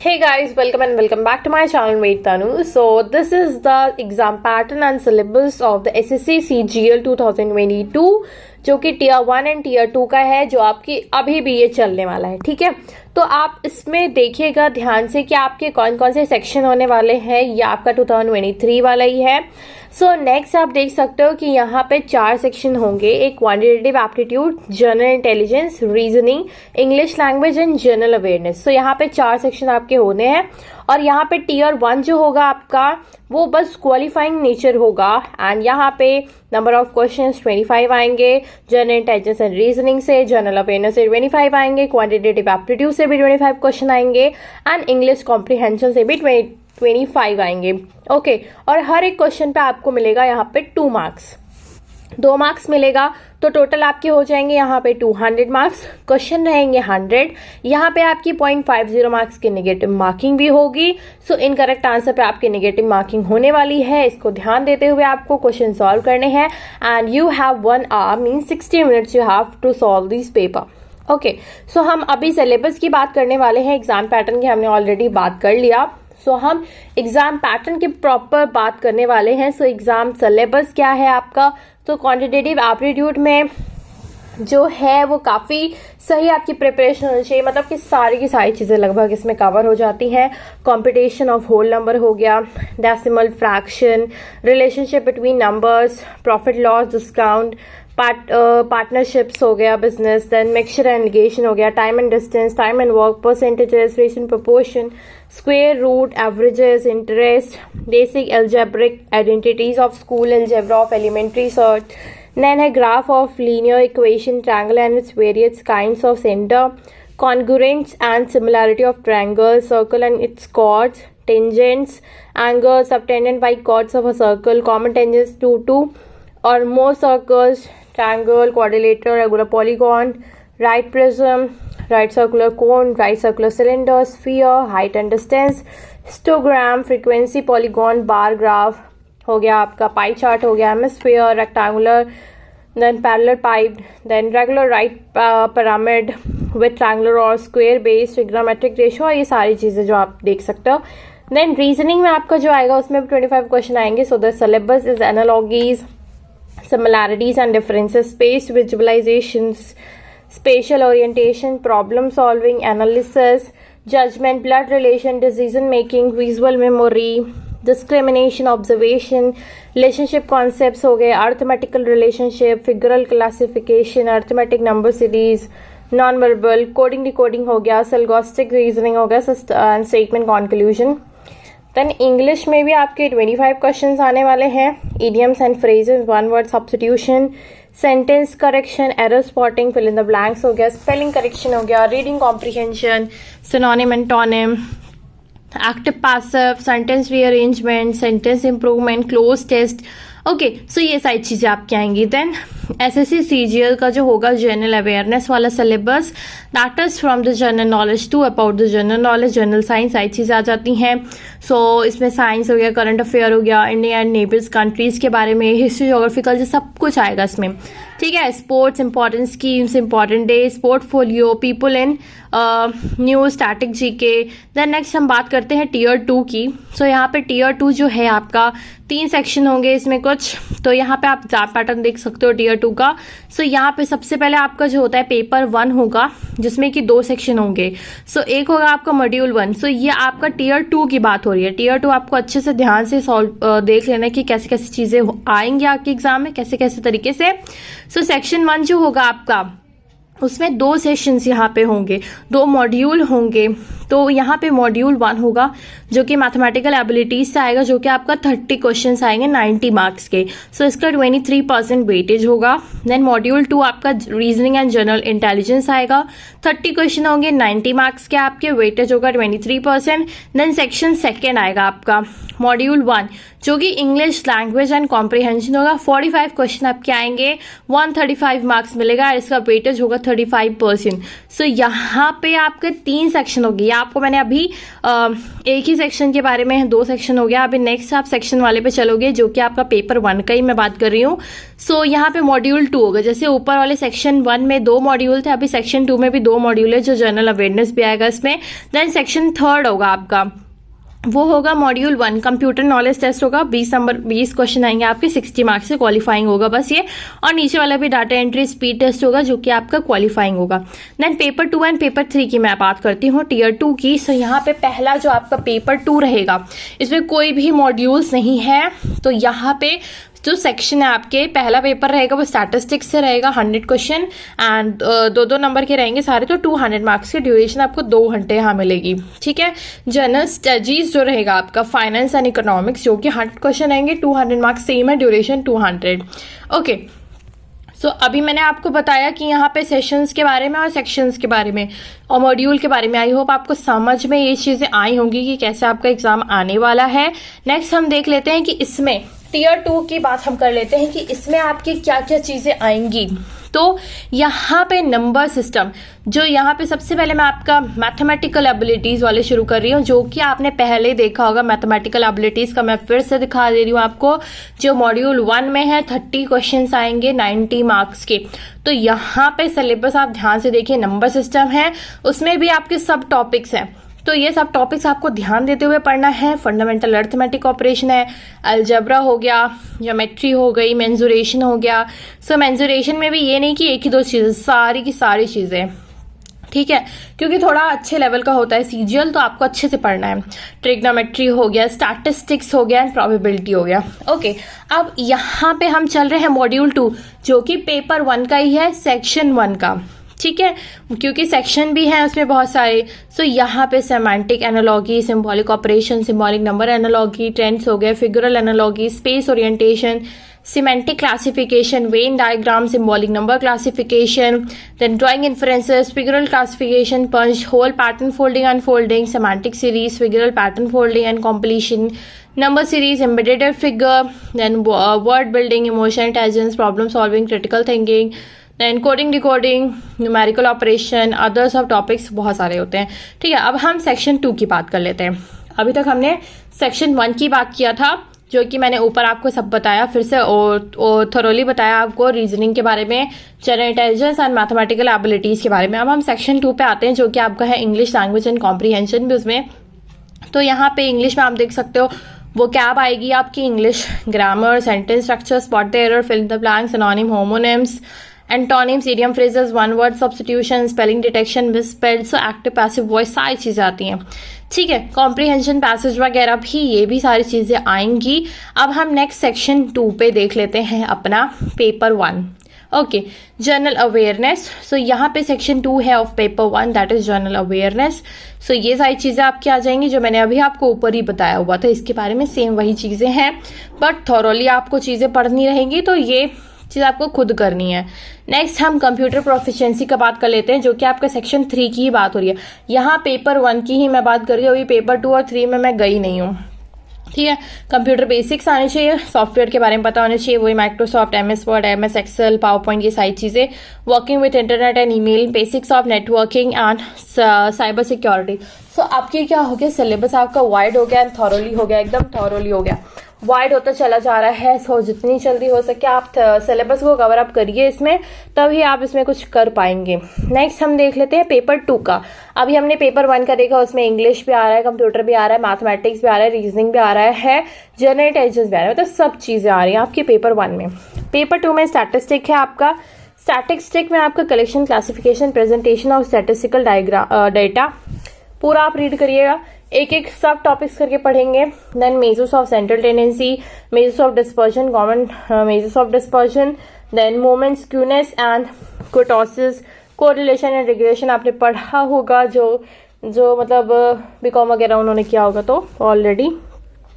Hey guys, welcome and welcome back to my channel Mate Tanu. So this is the exam pattern and syllabus of the SSC CGL 2022 जो कि tier 1 and tear 2 का है, जो आपकी अभी भी ये चलने वाला है। ठीक है, तो आप इसमें देखिएगा ध्यान से कि आपके कौन कौन से सेक्शन होने वाले हैं। ये आपका 2023 वाला ही है। सो नेक्स्ट आप देख सकते हो कि यहाँ पे 4 सेक्शन होंगे। एक quantitative aptitude, general intelligence, reasoning, English language and general awareness. So यहाँ पे 4 सेक्शन आपके होने हैं। और यहाँ पे टीयर 1 जो होगा आपका वो बस क्वालिफाइंग नेचर होगा। एंड यहाँ पे नंबर ऑफ क्वेश्चंस 25 आएंगे, जनरल इंटेलिजेंस एंड रीजनिंग से, जनरल अवेयरनेस से 25 आएंगे, क्वांटिटेटिव एप्टीट्यूड से भी 25 क्वेश्चन आएंगे एंड इंग्लिश कॉम्प्रिहेंशन से भी 25 आएंगे। ओके, और हर एक क्वेश्चन पे आपको मिलेगा यहाँ पे 2 मार्क्स, 2 मार्क्स मिलेगा। तो टोटल आपके हो जाएंगे यहाँ पे 200 मार्क्स। क्वेश्चन रहेंगे 100। यहाँ पे आपकी 0.50 मार्क्स की नेगेटिव मार्किंग भी होगी। सो इनकरेक्ट आंसर पे आपकी नेगेटिव मार्किंग होने वाली है। इसको ध्यान देते हुए आपको क्वेश्चन सॉल्व करने हैं। And you have 1 hour mean 60 minutes you have to solve this paper. Okay, so हम अभी सिलेबस की बात करने वाले हैं। एग्जाम पैटर्न की हमने ऑलरेडी बात कर लिया। सो हम एग्जाम पैटर्न की प्रॉपर बात करने वाले हैं। सो एग्जाम सिलेबस क्या है आपका, तो क्वांटिटेटिव एप्टीट्यूड में जो है वो काफ़ी सही आपकी प्रिपरेशन होनी चाहिए। मतलब कि सारी की सारी चीज़ें लगभग इसमें कवर हो जाती हैं। कॉम्पिटिशन ऑफ होल नंबर हो गया, decimal, fraction, relationship between numbers, profit loss, discount, partnerships हो गया, business, then mixture and alligation हो गया, time and distance, time and work, percentages, ratio and proportion, square root, averages, interest, basic algebraic identities of school algebra of elementary surds, then a graph of linear equation, triangle and its various kinds of center, congruence and similarity of triangle, circle and its chords, tangents, angles, subtended by chords of a circle, common tangents to two or more circles, triangle, quadrilateral, regular polygon, right prism, right circular cone, right circular cylinder, sphere, height and distance, histogram, frequency, polygon, bar graph हो गया, आपका पाई chart हो गया, hemisphere, rectangular, then parallel pipe, then regular right pyramid with triangular और square base, trigonometric ratio, और ये सारी चीज़ें जो आप देख सकते हो। देन रीजनिंग में आपका जो आएगा उसमें भी 25 क्वेश्चन आएंगे। So the syllabus is analogies, similarities and differences, space visualizations, spatial orientation, problem solving, analysis, judgment, blood relation, decision making, visual memory, discrimination, observation, relationship concepts हो गए, arithmetical relationship, figural classification, arithmetic number series, non-verbal, coding decoding हो गया, syllogistic reasoning हो गया, and statement conclusion। Then English में भी आपके 25 questions आने वाले हैं। idioms and phrases, one word substitution, sentence correction, error spotting, fill in the blanks हो गया, स्पेलिंग करेक्शन हो गया, reading comprehension, synonym antonym, active passive, sentence rearrangement, sentence improvement, cloze test. Okay, so ये सारी चीज़ें आपकी आएंगी। देन एसएससी सीजीएल का जो होगा जनरल अवेयरनेस वाला सिलेबस, that is from the general knowledge to about the general knowledge, general science, सारी चीज़ें आ जाती हैं। सो इसमें साइंस हो गया, करंट अफेयर हो गया, इंडिया एंड नेबर्स कंट्रीज़ के बारे में, हिस्ट्री, जोग्राफिकल, जो सब कुछ आएगा इसमें। ठीक है, sports, important schemes, important days, portfolio, people in news, static GK. Then next हम बात करते हैं टीयर 2 की। सो यहाँ पे टीयर 2 जो है आपका 3 सेक्शन होंगे इसमें कुछ। तो यहाँ पे आप एग्जाम पैटर्न देख सकते हो टीयर 2 का। सो यहाँ पे सबसे पहले आपका जो होता है पेपर 1 होगा, जिसमें कि 2 सेक्शन होंगे। सो एक होगा आपका मॉड्यूल 1। सो ये आपका टीयर 2 की बात हो रही है। टीयर 2 आपको अच्छे से ध्यान से देख लेना कि कैसे कैसे चीजें आएंगी आपके एग्जाम में, कैसे कैसे तरीके से। सो सेक्शन 1 जो होगा आपका, उसमें 2 सेशंस यहाँ पे होंगे, 2 मॉड्यूल होंगे। तो यहाँ पे मॉड्यूल 1 होगा जो कि मैथमेटिकल एबिलिटीज से आएगा, जो कि आपका 30 क्वेश्चंस आएंगे 90 मार्क्स के। सो इसका 23% वेटेज होगा। देन मॉड्यूल 2 आपका रीजनिंग एंड जनरल इंटेलिजेंस आएगा, 30 क्वेश्चन होंगे 90 मार्क्स के, आपके वेटेज होगा 23%। देन सेक्शन 2 आएगा आपका मॉड्यूल 1, जो कि इंग्लिश लैंग्वेज एंड कॉम्प्रिहेंशन होगा। 45 क्वेश्चन आपके आएंगे, 135 मार्क्स मिलेगा, इसका वेटेज होगा 35%। सो यहाँ पे आपके 3 सेक्शन हो गए। आपको मैंने अभी एक ही सेक्शन के बारे में 2 सेक्शन हो गया। अभी नेक्स्ट आप सेक्शन वाले पे चलोगे जो कि आपका पेपर 1 का ही मैं बात कर रही हूँ। सो यहाँ पे मॉड्यूल 2 होगा। जैसे ऊपर वाले सेक्शन 1 में 2 मॉड्यूल थे, अभी सेक्शन 2 में भी 2 मॉड्यूल है, जो जनरल अवेयरनेस भी आएगा इसमें। देन सेक्शन 3 होगा आपका, वो होगा मॉड्यूल 1, कंप्यूटर नॉलेज टेस्ट होगा। 20 क्वेश्चन आएंगे आपके, 60 मार्क्स से क्वालिफाइंग होगा बस ये। और नीचे वाला भी डाटा एंट्री स्पीड टेस्ट होगा जो कि आपका क्वालिफाइंग होगा। देन पेपर 2 एंड पेपर 3 की मैं बात करती हूँ, टियर 2 की। सो यहाँ पे पहला जो आपका पेपर 2 रहेगा, इसमें कोई भी मॉड्यूल्स नहीं है। तो यहाँ पे जो सेक्शन है आपके, पहला पेपर रहेगा वो स्टैटिस्टिक्स से रहेगा, 100 क्वेश्चन एंड 2-2 नंबर के रहेंगे सारे, तो 200 मार्क्स की ड्यूरेशन आपको 2 घंटे यहाँ मिलेगी। ठीक है। जनरल स्टडीज जो रहेगा आपका, फाइनेंस एंड इकोनॉमिक्स, जो कि 100 क्वेश्चन रहेंगे, 200 मार्क्स, सेम है, ड्यूरेशन 200। ओके। सो अभी मैंने आपको बताया कि यहाँ पे सेशंस के बारे में और सेक्शंस के बारे में और मॉड्यूल के बारे में। आई होप आपको समझ में ये चीज़ें आई होंगी कि कैसे आपका एग्जाम आने वाला है। नेक्स्ट हम देख लेते हैं कि इसमें टियर 2 की बात हम कर लेते हैं कि इसमें आपकी क्या क्या चीज़ें आएंगी। तो यहाँ पे नंबर सिस्टम, जो यहाँ पे सबसे पहले मैं आपका मैथमेटिकल एबिलिटीज वाले शुरू कर रही हूँ, जो कि आपने पहले देखा होगा। मैथमेटिकल एबिलिटीज का मैं फिर से दिखा दे रही हूँ आपको, जो मॉड्यूल 1 में है। 30 क्वेश्चंस आएंगे 90 मार्क्स के। तो यहाँ पे सिलेबस आप ध्यान से देखिए, नंबर सिस्टम है, उसमें भी आपके सब टॉपिक्स हैं। तो ये सब टॉपिक्स आपको ध्यान देते हुए पढ़ना है। फंडामेंटल अरिथमेटिक ऑपरेशन है, अलजेब्रा हो गया, ज्योमेट्री हो गई, मेंसुरेशन हो गया। सो मेंसुरेशन में भी ये नहीं कि एक ही 2 चीजें, सारी की सारी चीजें। ठीक है, क्योंकि थोड़ा अच्छे लेवल का होता है सीजीएल, तो आपको अच्छे से पढ़ना है। ट्रिग्नोमेट्री हो गया, स्टैटिस्टिक्स हो गया एंड प्रोबेबिलिटी हो गया। ओके, अब यहाँ पे हम चल रहे हैं मॉड्यूल 2, जो कि पेपर 1 का ही है, सेक्शन 1 का। ठीक है, क्योंकि सेक्शन भी है उसमें बहुत सारे। सो यहाँ पे semantic analogy, symbolic operation, symbolic number analogy, trends हो गए, figural analogy, space orientation, semantic classification, Venn diagram, symbolic number classification, then drawing inferences, figural classification, punch hole, pattern folding unfolding, semantic series, figural pattern folding and completion, number series, embedded figure, then word building, emotion intelligence, problem solving, critical thinking, then coding, decoding, numerical operation, others of topics, बहुत सारे होते हैं। ठीक है, अब हम section 2 की बात कर लेते हैं। अभी तक हमने सेक्शन 1 की बात किया था, जो कि मैंने ऊपर आपको सब बताया, फिर से और थोरोली बताया आपको रीजनिंग के बारे में, general intelligence and mathematical abilities के बारे में। अब हम सेक्शन 2 पे आते हैं, जो कि आपका है इंग्लिश लैंग्वेज एंड कॉम्प्रीहेंशन भी उसमें। तो यहाँ पे इंग्लिश में आप देख सकते हो वो कैब आएगी आपकी, English grammar, sentence structure, spot the error, fill the blanks, synonym, homonyms, antonyms, idiom phrases, one word substitution, spelling detection, misspelled, so active passive voice, सारी चीजें आती हैं। ठीक है, कॉम्प्रीहेंशन, पैसेज वगैरह भी, ये भी सारी चीजें आएंगी। अब हम नेक्स्ट सेक्शन 2 पे देख लेते हैं अपना paper 1। Okay, general awareness. So यहाँ पे सेक्शन 2 है of paper 1, that is general awareness. So ये सारी चीजें आपकी आ जाएंगी, जो मैंने अभी आपको ऊपर ही बताया हुआ था इसके बारे में, सेम वही चीजें हैं, बट थॉरोली आपको चीजें पढ़नी रहेंगी, तो ये चीज आपको खुद करनी है। नेक्स्ट हम कंप्यूटर प्रोफिशिएंसी का बात कर लेते हैं, जो कि आपका सेक्शन 3 की ही बात हो रही है। यहाँ पेपर 1 की ही मैं बात कर रही हूँ, अभी पेपर 2 और 3 में मैं गई नहीं हूँ। ठीक है, कंप्यूटर बेसिक्स आने चाहिए, सॉफ्टवेयर के बारे में पता होना चाहिए, वही Microsoft, MS Word, MS Excel, PowerPoint, ये सारी चीजें, working with internet and email, basics of networking and cyber security. So आपकी क्या हो गया, सिलेबस आपका वाइड हो गया एंड थॉरोली हो गया, एकदम थॉरोली हो गया, वाइड होता चला जा रहा है। सो जितनी जल्दी हो सके आप सिलेबस को कवर अप करिए इसमें, तभी आप इसमें कुछ कर पाएंगे। नेक्स्ट हम देख लेते हैं पेपर 2 का। अभी हमने पेपर 1 का देखा, उसमें इंग्लिश भी आ रहा है, कंप्यूटर भी आ रहा है, मैथमेटिक्स भी आ रहा है, रीजनिंग भी आ रहा है, जनरल इंटेलिजेंस भी आ रहा है, मतलब सब चीजें आ रही हैं आपके पेपर 1 में। पेपर 2 में स्टैटिस्टिक है आपका। स्टैटिस्टिक में आपका collection, classification, presentation of statistical data, पूरा आप रीड करिएगा, एक एक सब टॉपिक्स करके पढ़ेंगे। Then measures of central tendency, measures of dispersion, common measures of dispersion, then moment, skewness and kurtosis, correlation and regression आपने पढ़ा होगा, जो मतलब बीकॉम वगैरह उन्होंने किया होगा तो ऑलरेडी।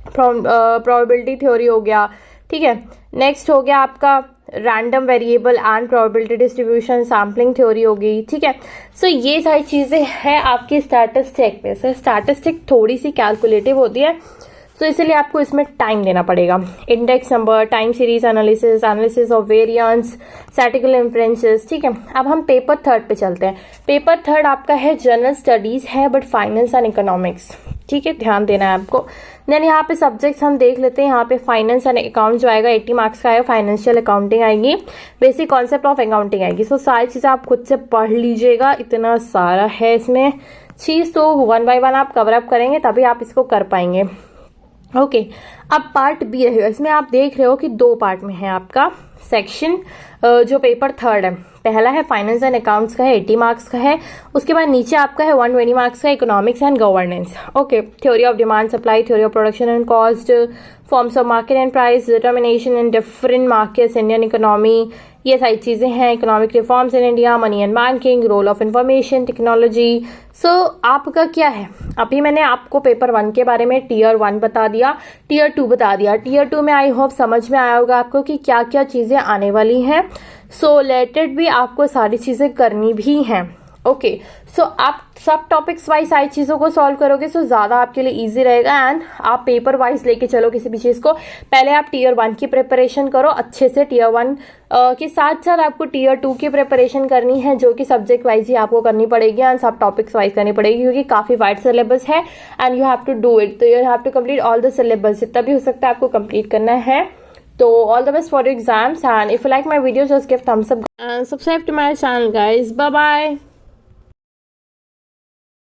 प्रोबेबिलिटी थ्योरी हो गया। ठीक है, नेक्स्ट हो गया आपका random variable and probability distribution, sampling theory हो गई। ठीक है, सो ये सारी चीजें हैं आपकी स्टैटिस्टिक में से। स्टैटिस्टिक थोड़ी सी कैलकुलेटिव होती है, तो इसलिए आपको इसमें टाइम देना पड़ेगा। Index number, time series analysis, analysis of variance, statistical inferences. ठीक है, अब हम पेपर थर्ड पे चलते हैं। पेपर थर्ड आपका है जनरल स्टडीज है, बट फाइनेंस एंड इकोनॉमिक्स। ठीक है, ध्यान देना है आपको। देन यहाँ पे सब्जेक्ट्स हम देख लेते हैं। यहाँ पे फाइनेंस एंड अकाउंट जो आएगा 80 मार्क्स का आएगा, फाइनेंशियल अकाउंटिंग आएगी, बेसिक कॉन्सेप्ट ऑफ अकाउंटिंग आएगी। सो सारी चीजें आप खुद से पढ़ लीजिएगा, इतना सारा है इसमें चीज, तो वन बाय वन आप कवर अप करेंगे तभी आप इसको कर पाएंगे। ओके, अब पार्ट बी रहेगा। इसमें आप देख रहे हो कि 2 पार्ट में है आपका सेक्शन। जो पेपर थर्ड है, पहला है फाइनेंस एंड अकाउंट्स का है, 80 मार्क्स का है। उसके बाद नीचे आपका है 120 मार्क्स का economics and governance. Okay, theory of demand supply, theory of production and cost, forms of market and price, determination in different markets, Indian economy, ये सारी चीजें हैं। Economic reforms in India, money and banking, role of information technology. So आपका क्या है, अभी मैंने आपको पेपर 1 के बारे में टीयर 1 बता दिया, टीयर 2 बता दिया। टीयर 2 में आई होप समझ में आया होगा आपको कि क्या क्या चीजें आने वाली हैं। सो रिलेटेड भी आपको सारी चीजें करनी भी हैं। ओके, सो आप सब टॉपिक्स वाइज सारी चीजों को सॉल्व करोगे तो ज्यादा आपके लिए इजी रहेगा, एंड आप पेपर वाइज लेके चलो किसी भी चीज को। पहले आप टीयर 1 की प्रिपरेशन करो अच्छे से, टीयर 1 के साथ साथ आपको टीयर 2 की प्रिपरेशन करनी है, जो कि सब्जेक्ट वाइज ही आपको करनी पड़ेगी एंड सब टॉपिक्स वाइज करनी पड़ेगी, क्योंकि काफी वाइड सिलेबस है and you have to do it. तो you have to complete all the syllabus, जितना भी हो सकता है आपको कंप्लीट करना है। So all the best for your exams, and if you like my videos just give thumbs up and subscribe to my channel guys. Bye bye.